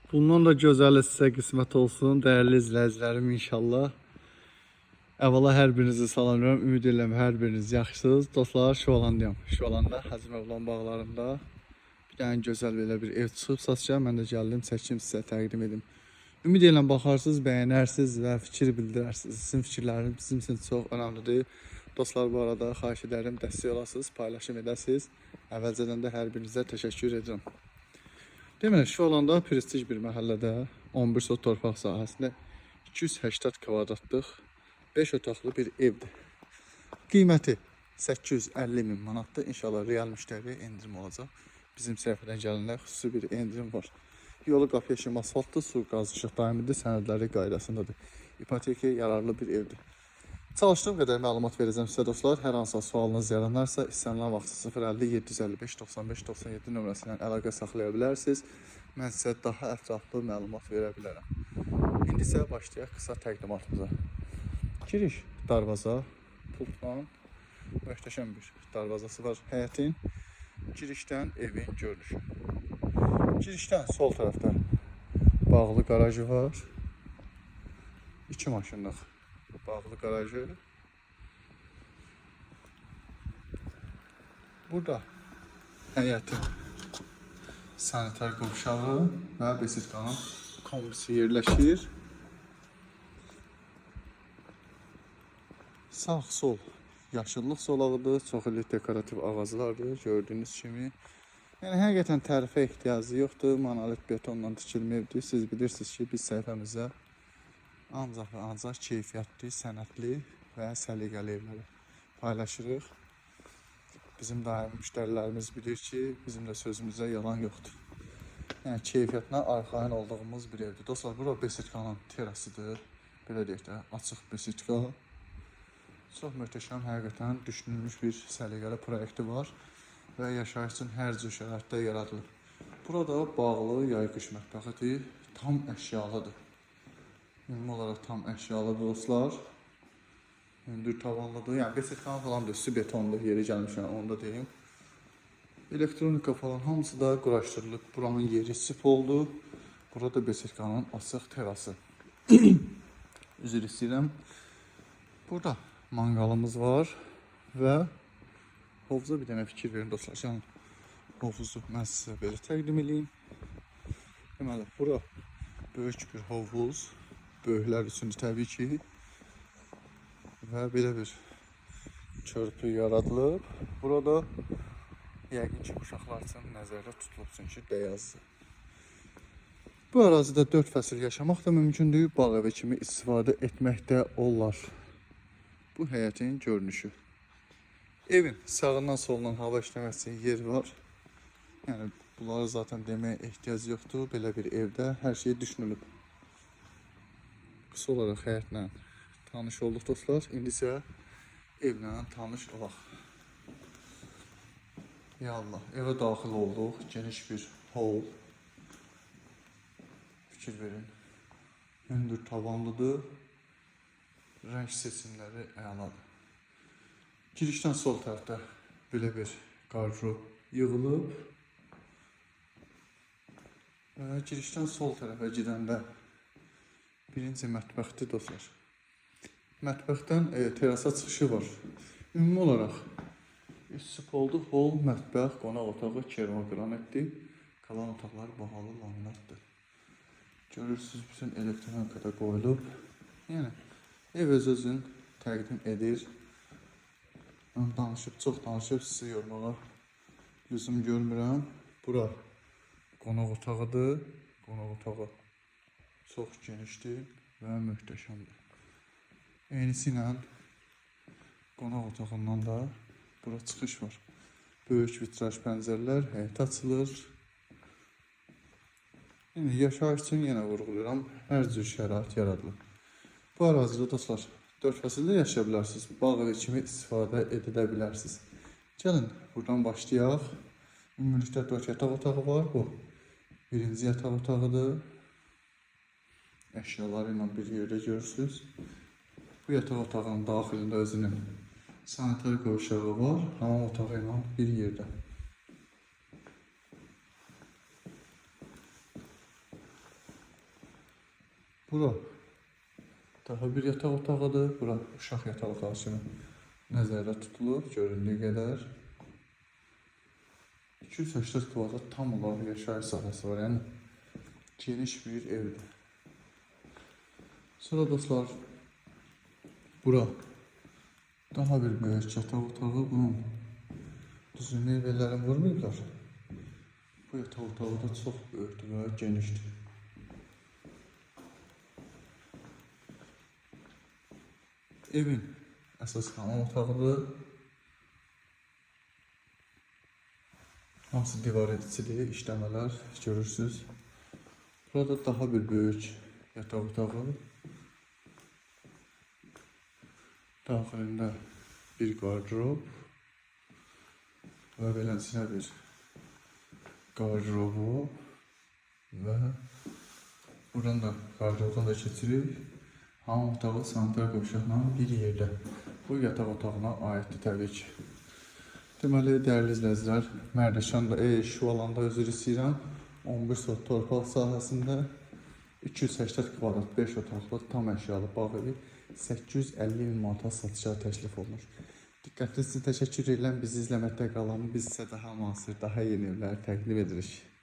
Bundan da gözəl sizə qismət olsun, dəyərli izləyicilərim inşallah. Əvvəla hər birinizi salamlayıram. Ümid edirəm hər biriniz yaxşısınız. Dostlar, Şovalandayam. Şovalanda Hacı Mövlan bağlarında bir dənə gözəl belə bir ev çıxıb satışa. Mən də gəldim, çəkim sizə təqdim edim. Ümid edirəm baxarsınız, bəyənərsiniz və fikir bildirərsiniz. Sizin fikirləriniz bizim üçün çox önəmlidir. Dostlar, bu arada xahiş edərəm, dəstək olasınız, paylaşım edəsiniz. Əvvəlcədən də hər birinizə təşəkkür edirəm. Deməli, Şovalanda prestij bir məhəllədə 11 sot torpaq sahəsində 280 kvadratlıq 5 otaqlı bir evdir. Qiyməti 850 min manatdır. İnşallah real müştəriyə endirim olacaq. Bizim səhifədən gələnlər xüsusi bir endirim var. Yolu qapıya kimi asfaltdır, su, qaz, işıq daimidir, sənədləri qaydasındadır. İpotekaya yararlı bir evdir. Çalışdığım qədər məlumat verəcəm sizə dostlar. Hər hansı sualınız yaranarsa, istənilən vaxtı 050 755 95 97 nömrəsi ilə əlaqə saxlaya bilərsiniz. Mən sizə daha ətraflı məlumat verə bilərəm. İndi isə başlayaq qısa təqdimatımıza. Giriş darvaza, pultla möhtəşəm bir darvazası var həyətin. Girişdən evin görünüşü. Girişdən sol tərəfdə bağlı qarajı var. 2 maşınlıq bağlı qarajı. Burada həyətin sanitar qovşağı və besitkanın kombisi yerləşir. Sağ-sol yaşıllıq zolağıdır, çox illik dekorativ ağaclardır gördüyünüz kimi. Yəni həqiqətən tərifə ehtiyacı yoxdur, monolit betonla tikilməyibdir. Siz bilirsiniz ki, biz səhifəmizə ancaq və ancaq keyfiyyətli, sənətli və səliqəli evləri paylaşırıq. Bizim daimi müştərilərimiz bilir ki, bizim də sözümüzdə yalan yoxdur. Yəni keyfiyyətinə arxayın olduğumuz bir evdir. Dostlar, bura besitkanın terasıdır. Belə deyək də, açıq besitka. Çox möhtəşəm, həqiqətən düşünülmüş bir səliqəli proyekti var və yaşayış üçün hər cür şəraitdə yaradılır. Burada bağlı yay-qış mətbəxidir, tam əşyalıdır. Ümumi olaraq tam əşyalıdır dostlar. Hündür tavanlıdır. Yəni besitkanın falan da üstü betondur, yeri gəlmişəm, onu da deyim. Elektronika falan hamısı da quraşdırılıb. Buranın yeri sip oldu. Burada besitkanın açıq terası. Üzr istəyirəm. Burada mangalımız var və hovuza bir dənə fikir verin dostlar. Yəni hovuzu mən sizə belə təqdim edeyim. Deməli, bura böyük bir hovuz. Böyüklər üçün təbii ki. Və belə bir körpü yaradılıb. Burada yəqin ki, uşaqlar üçün nəzərdə tutulub, çünki bəyazdır. Bu ərazidə 4 fəsil yaşamaq da mümkündür. Bağ evi kimi istifadə etmək də olar. Bu həyətin görünüşü. Evin sağından solundan hava işləməsi yer var. Yəni bunları zaten deməyə ehtiyac yoxdur. Belə bir evdə hər şey düşünülüb. Qısa olaraq həyətlə tanış olduq dostlar. İndi isə evlə tanış olaq. Ya Allah, evə daxil olduq. Geniş bir hol. Fikir verin. Hündür tavanlıdır. Rəng seçimləri əladır. Girişdən sol tərəfdə belə bir qarşrob yığılıb. Və girişdən sol tərəfə gedəndə birinci mətbəxdir dostlar. Mətbəxdən terasa çıxışı var. Ümumi olaraq üst oldu, hol, mətbəx, qonaq otağı keramik qalan otaqlar bahalı laminatdır. Görürsünüz, bütün elektronikada qoyulub. Yəni ev öz-özün təqdim edir. Mən çox danışıb sizi yormağa lüzum görmürəm. Bura qonaq otağıdır. Qonaq otağı çox genişdir və möhtəşəmdir. Eynisi ilə qonaq otağından da bura çıxış var. Böyük vitraj pəncərələr, həyət açılır. Yəni yaşayış üçün yenə vurğuluyorum. Hər cür şərait yaradılır. Bu ərazidə dostlar 4 fəsildə yaşaya bilərsiniz. Bağ evi kimi istifadə edilə bilərsiniz. Gəlin buradan başlayaq. Ümumilikdə 4 yataq otağı var. Bu birinci yataq otağıdır. Əşyaları ilə bir yerdə görürsünüz. Bu yataq otağının daxilində özünün sanitar qovşağı var. Hamam otağı ilə bir yerdə. Bura daha bir yataq otağıdır. Bura uşaq yataq otağı kimi nəzərdə tutulur, göründüyü qədər. 280 kvadrat tam olaraq yaşayış sahəsi var, yəni geniş bir evdir. Sonra dostlar, bura daha bir böyük yataq otağı. Bunun düzü meyvələrini vurmuyublar. Bu yataq otağı da çox böyükdür və genişdir. Evin əsas hamam otağıdır. Hamısı divar edicidir, işləmələr görürsünüz. Burada daha bir böyük yataq otağı. Daxilində bir qardırob və beləsinə bir qardırobu və buradan da qardırobdan da keçirib hamam otağı sanitar qovşaqla bir yerdə. Bu yataq otağına aiddir təbii ki. Deməli, dəyərli izləyicilər, Mərdəkanda Şuvalanda üzr istəyirəm. 11 sot torpaq sahəsində 280 kvadrat 5 otaqlı tam əşyalı bağ evi 850 min manata satışa təklif olunur. Diqqətiniz üçün təşəkkür edirəm. Bizi izləməkdə qalan, biz sizə daha müasir, daha yeni evlər təqdim edirik.